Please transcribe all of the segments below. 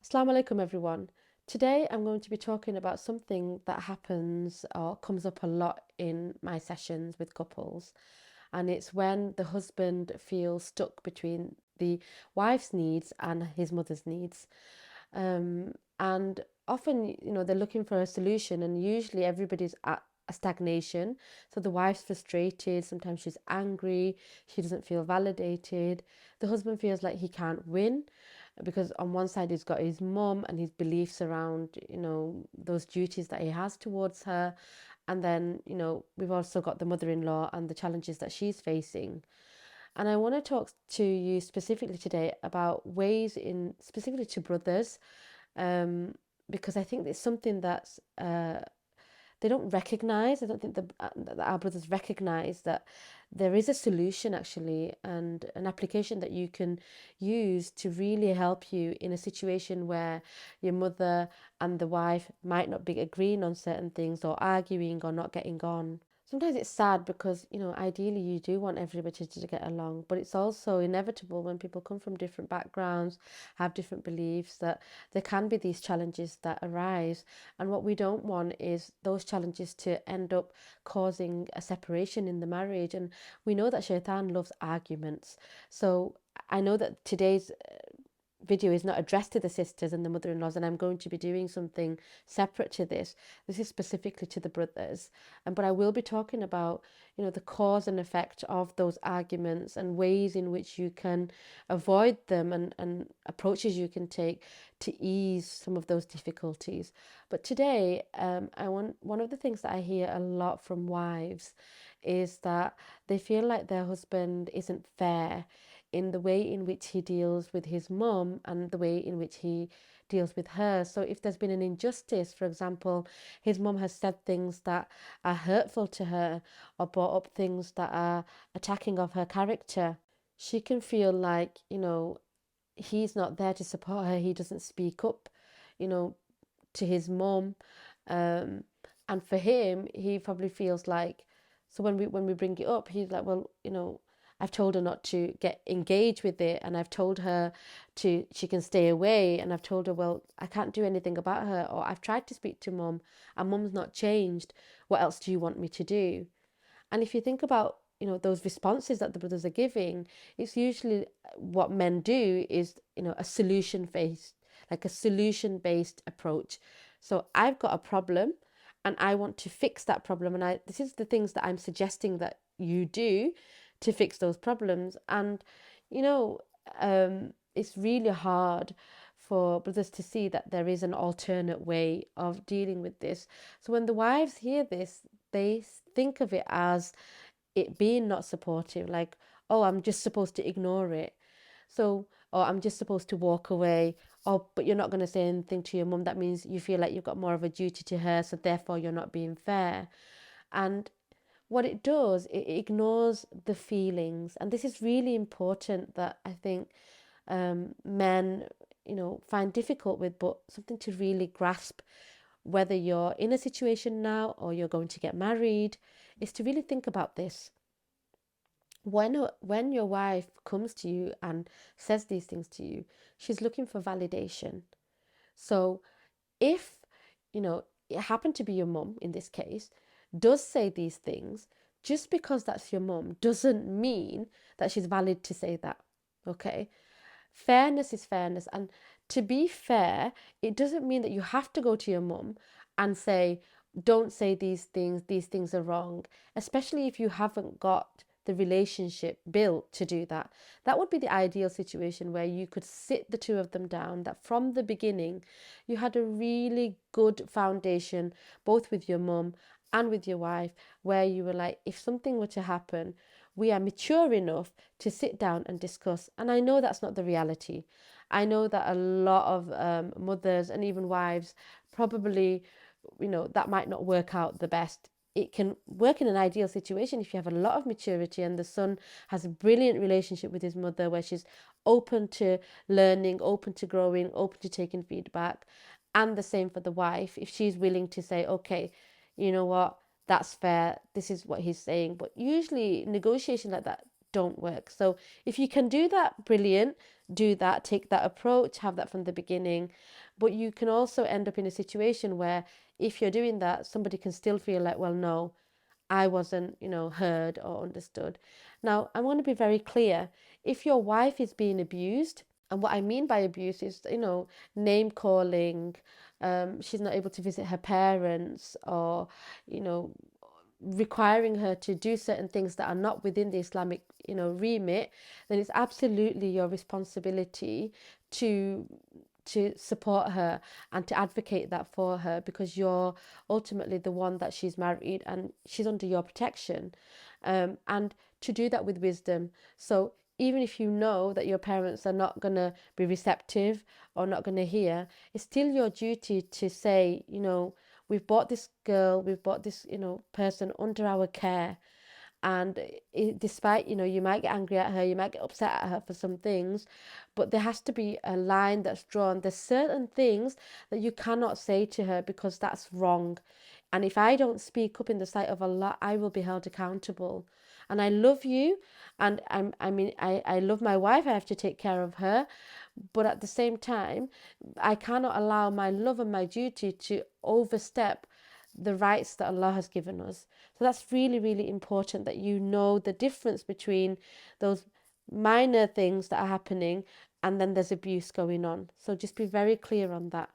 Assalamu alaikum everyone. Today I'm going to be talking about something that happens or comes up a lot in my sessions with couples, and it's when the husband feels stuck between the wife's needs and his mother's needs. And often, they're looking for a solution, and usually everybody's at a stagnation. So the wife's frustrated, sometimes she's angry, she doesn't feel validated. The husband feels like he can't win because on one side he's got his mum and his beliefs around those duties that he has towards her, and then we've also got the mother-in-law and the challenges that she's facing. And I want to talk to you specifically today about ways in specifically to brothers, um, because I think it's something that's they don't recognize. I don't think that our brothers recognize that there is a solution actually, and an application that you can use to really help you in a situation where your mother and the wife might not be agreeing on certain things or arguing or not getting on. Sometimes it's sad because, ideally you do want everybody to get along, but it's also inevitable when people come from different backgrounds, have different beliefs, that there can be these challenges that arise. And what we don't want is those challenges to end up causing a separation in the marriage. And we know that Shaitan loves arguments. So I know that today's video is not addressed to the sisters and the mother-in-laws, and I'm going to be doing something separate to this. This is specifically to the brothers, but I will be talking about the cause and effect of those arguments and ways in which you can avoid them, and approaches you can take to ease some of those difficulties. But today, one of the things that I hear a lot from wives is that they feel like their husband isn't fair in the way in which he deals with his mum and the way in which he deals with her. So if there's been an injustice, for example, his mum has said things that are hurtful to her or brought up things that are attacking of her character, she can feel like, he's not there to support her. He doesn't speak up, you know, to his mum. Um, and for him, he probably feels like, so when we bring it up, he's like, well, I've told her not to get engaged with it, and I've told her she can stay away, and I've told her, well, I can't do anything about her, or I've tried to speak to mum and mum's not changed. What else do you want me to do? And if you think about those responses that the brothers are giving, it's usually what men do is a solution based approach. So I've got a problem and I want to fix that problem, and this is the things that I'm suggesting that you do to fix those problems. And you know it's really hard for brothers to see that there is an alternate way of dealing with this. So when the wives hear this, they think of it as it being not supportive, like, oh, I'm just supposed to ignore it. So, or I'm just supposed to walk away. Oh, but you're not going to say anything to your mum. That means you feel like you've got more of a duty to her, so therefore you're not being fair. And what it does, it ignores the feelings. And this is really important, that I think men, find difficult with, but something to really grasp, whether you're in a situation now or you're going to get married, is to really think about this. When your wife comes to you and says these things to you, she's looking for validation. So if it happened to be your mum in this case, does say these things, just because that's your mum doesn't mean that she's valid to say that. Okay, fairness is fairness, and to be fair, it doesn't mean that you have to go to your mum and say, don't say these things are wrong, especially if you haven't got the relationship built to do that. That would be the ideal situation, where you could sit the two of them down, that from the beginning you had a really good foundation, both with your mum and with your wife, where you were like, if something were to happen, we are mature enough to sit down and discuss. And I know that's not the reality. I know that a lot of mothers and even wives probably, that might not work out the best. It can work in an ideal situation if you have a lot of maturity and the son has a brilliant relationship with his mother, where she's open to learning, open to growing, open to taking feedback. And the same for the wife, if she's willing to say, okay, you know what, that's fair, this is what he's saying. But usually negotiation like that don't work. So if you can do that, brilliant, do that, take that approach, have that from the beginning. But you can also end up in a situation where if you're doing that, somebody can still feel like, well, no, I wasn't, heard or understood. Now, I want to be very clear. If your wife is being abused, and what I mean by abuse is, name calling, she's not able to visit her parents, or, you know, requiring her to do certain things that are not within the Islamic, remit, then it's absolutely your responsibility to support her and to advocate that for her, because you're ultimately the one that she's married and she's under your protection, and to do that with wisdom. So even if you know that your parents are not going to be receptive or not going to hear, it's still your duty to say, we've brought this girl, we've brought this, person under our care. And despite, you might get angry at her, you might get upset at her for some things, but there has to be a line that's drawn. There's certain things that you cannot say to her because that's wrong. And if I don't speak up in the sight of Allah, I will be held accountable. And I love you, and I love my wife, I have to take care of her, but at the same time, I cannot allow my love and my duty to overstep the rights that Allah has given us. So that's really, really important, that you know the difference between those minor things that are happening and then there's abuse going on. So just be very clear on that.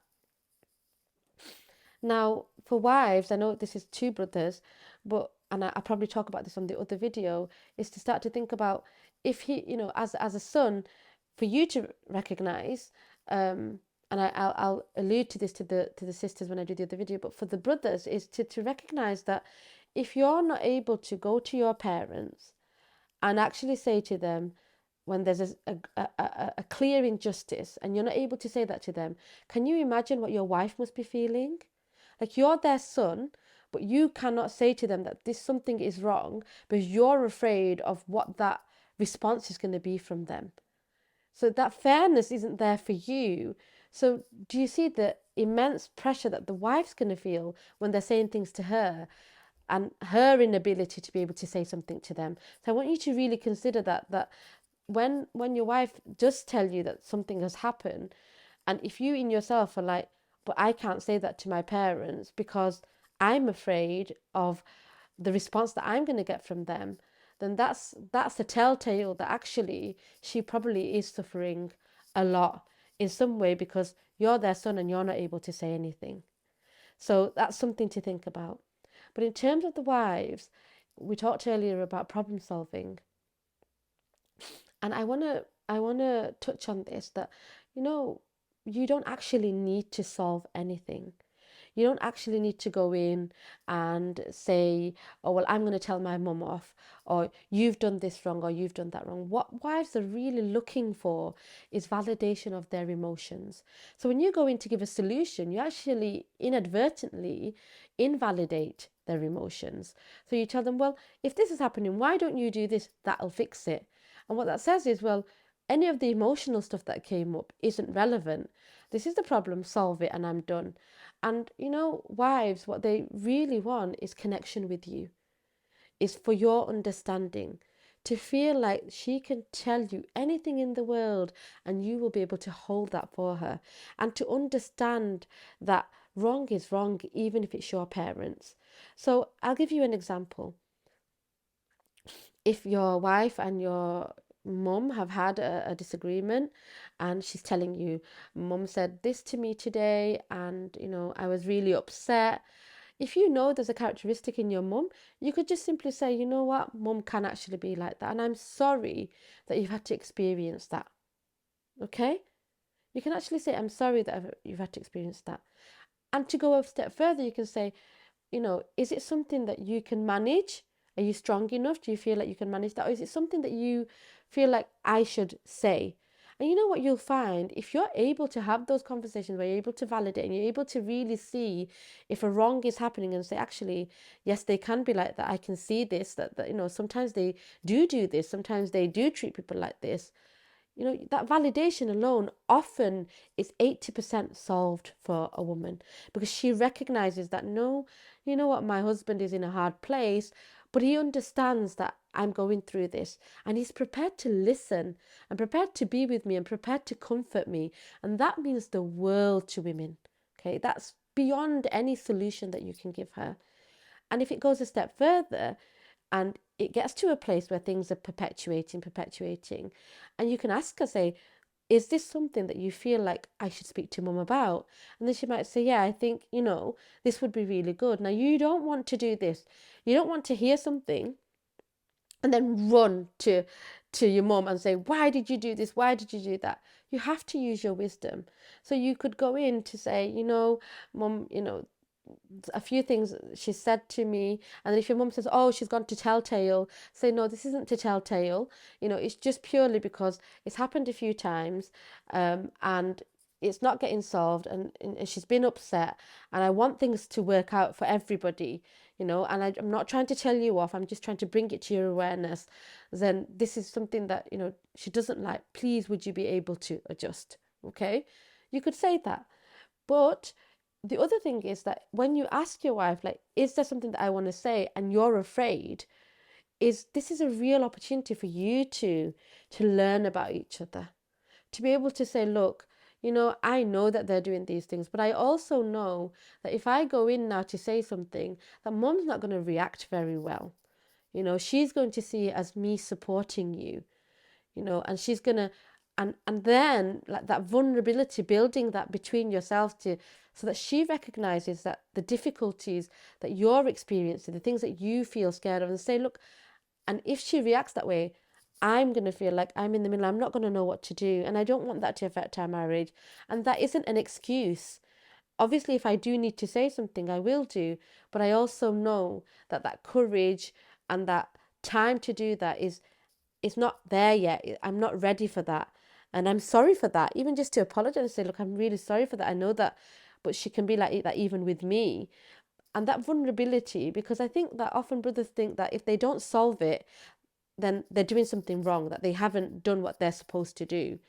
Now, for wives, I know this is two brothers, but and I probably talk about this on the other video, is to start to think about, if he, as a son, for you to recognize, and I'll allude to this to the sisters when I do the other video, but for the brothers is to recognize that if you're not able to go to your parents and actually say to them, when there's a clear injustice and you're not able to say that to them, can you imagine what your wife must be feeling? Like, you're their son, but you cannot say to them that this something is wrong because you're afraid of what that response is going to be from them. So that fairness isn't there for you. So do you see the immense pressure that the wife's going to feel when they're saying things to her, and her inability to be able to say something to them? So I want you to really consider that when your wife does tell you that something has happened, and if you in yourself are like, but I can't say that to my parents because I'm afraid of the response that I'm going to get from them, then that's a telltale that actually she probably is suffering a lot in some way because you're their son and you're not able to say anything. So that's something to think about. But in terms of the wives, we talked earlier about problem solving, and I want to touch on this, that you don't actually need to solve anything. You don't actually need to go in and say, oh, well, I'm going to tell my mum off, or you've done this wrong, or you've done that wrong. What wives are really looking for is validation of their emotions. So when you go in to give a solution, you actually inadvertently invalidate their emotions. So you tell them, well, if this is happening, why don't you do this? That'll fix it. And what that says is, well, any of the emotional stuff that came up isn't relevant. This is the problem, solve it, and I'm done. And wives, what they really want is connection with you, is for your understanding, to feel like she can tell you anything in the world and you will be able to hold that for her, and to understand that wrong is wrong even if it's your parents. So I'll give you an example. If your wife and your mum have had a disagreement and she's telling you, mum said this to me today and I was really upset. If you know there's a characteristic in your mum, you could just simply say, you know what, mum can actually be like that, and I'm sorry that you've had to experience that. Okay? You can actually say, I'm sorry that you've had to experience that. And to go a step further, you can say, is it something that you can manage? Are you strong enough? Do you feel like you can manage that? Or is it something that you feel like I should say? And you know what you'll find? If you're able to have those conversations where you're able to validate and you're able to really see if a wrong is happening and say, actually, yes, they can be like that. I can see this, that sometimes they do this. Sometimes they do treat people like this. That validation alone often is 80% solved for a woman, because she recognizes that, no, you know what, my husband is in a hard place, but he understands that I'm going through this, and he's prepared to listen and prepared to be with me and prepared to comfort me. And that means the world to women. Okay, that's beyond any solution that you can give her. And if it goes a step further and it gets to a place where things are perpetuating, and you can ask her, say, is this something that you feel like I should speak to mum about? And then she might say, yeah, I think, this would be really good. Now, you don't want to do this. You don't want to hear something and then run to your mum and say, why did you do this? Why did you do that? You have to use your wisdom. So you could go in to say, mum, a few things she said to me, and then if your mum says, oh, she's gone to Telltale, say, no, this isn't to Telltale. It's just purely because it's happened a few times, and it's not getting solved, and she's been upset, and I want things to work out for everybody, and I'm not trying to tell you off, I'm just trying to bring it to your awareness. Then this is something that she doesn't like. Please, would you be able to adjust? Okay, you could say that. But the other thing is that when you ask your wife, like, is there something that I want to say, and you're afraid, this is a real opportunity for you to learn about each other, to be able to say, look, I know that they're doing these things, but I also know that if I go in now to say something, that mum's not going to react very well. She's going to see it as me supporting you, and she's going to, and then like that vulnerability, building that between yourselves so that she recognizes that the difficulties that you're experiencing, the things that you feel scared of, and say, look, and if she reacts that way, I'm going to feel like I'm in the middle. I'm not going to know what to do. And I don't want that to affect our marriage. And that isn't an excuse. Obviously, if I do need to say something, I will do. But I also know that courage and that time to do that is not there yet. I'm not ready for that. And I'm sorry for that. Even just to apologize and say, look, I'm really sorry for that. I know that. But she can be like that even with me. And that vulnerability, because I think that often brothers think that if they don't solve it, then they're doing something wrong, that they haven't done what they're supposed to do.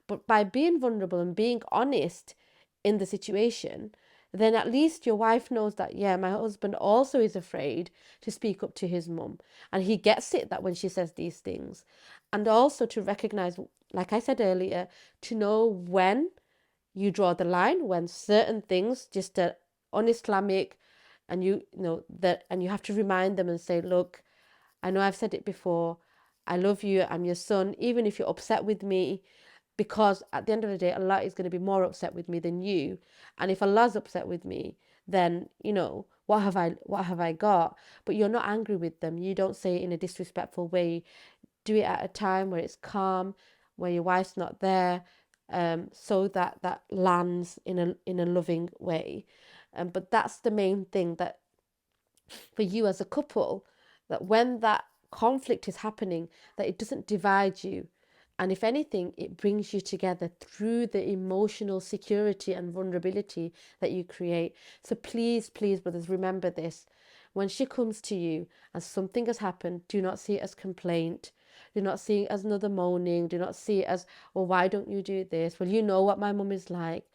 But by being vulnerable and being honest in the situation, then at least your wife knows that, yeah, my husband also is afraid to speak up to his mum. And he gets it that when she says these things. And also to recognize, like I said earlier, to know when you draw the line, when certain things just are un-Islamic, and you know that, and you have to remind them and say, look, I know I've said it before, I love you, I'm your son, even if you're upset with me, because at the end of the day, Allah is going to be more upset with me than you. And if Allah's upset with me, then, what have I got? But you're not angry with them. You don't say it in a disrespectful way. Do it at a time where it's calm, where your wife's not there, so that lands in a loving way. But that's the main thing, that for you as a couple, that when that conflict is happening, that it doesn't divide you. And if anything, it brings you together through the emotional security and vulnerability that you create. So please, please, brothers, remember this. When she comes to you and something has happened, do not see it as complaint. Do not see it as another moaning. Do not see it as, well, why don't you do this? Well, you know what my mum is like.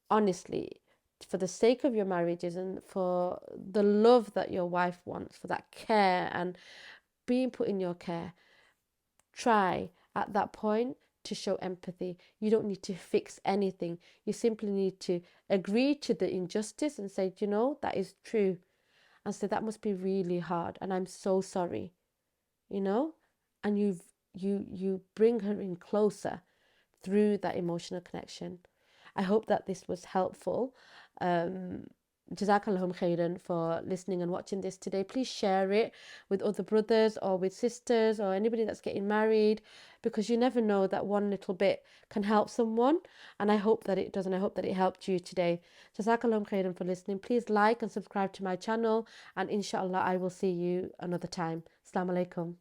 Honestly, for the sake of your marriages and for the love that your wife wants, for that care and being put in your care, try at that point to show empathy. You don't need to fix anything. You simply need to agree to the injustice and say, that is true. And say, that must be really hard. And I'm so sorry, and you bring her in closer through that emotional connection. I hope that this was helpful. Jazakallahu khairan for listening and watching this today. Please share it with other brothers or with sisters or anybody that's getting married, because you never know that one little bit can help someone. And I hope that it does, and I hope that it helped you today. Jazakallahu khairan for listening. Please like and subscribe to my channel, and inshallah I will see you another time. Assalamu alaikum.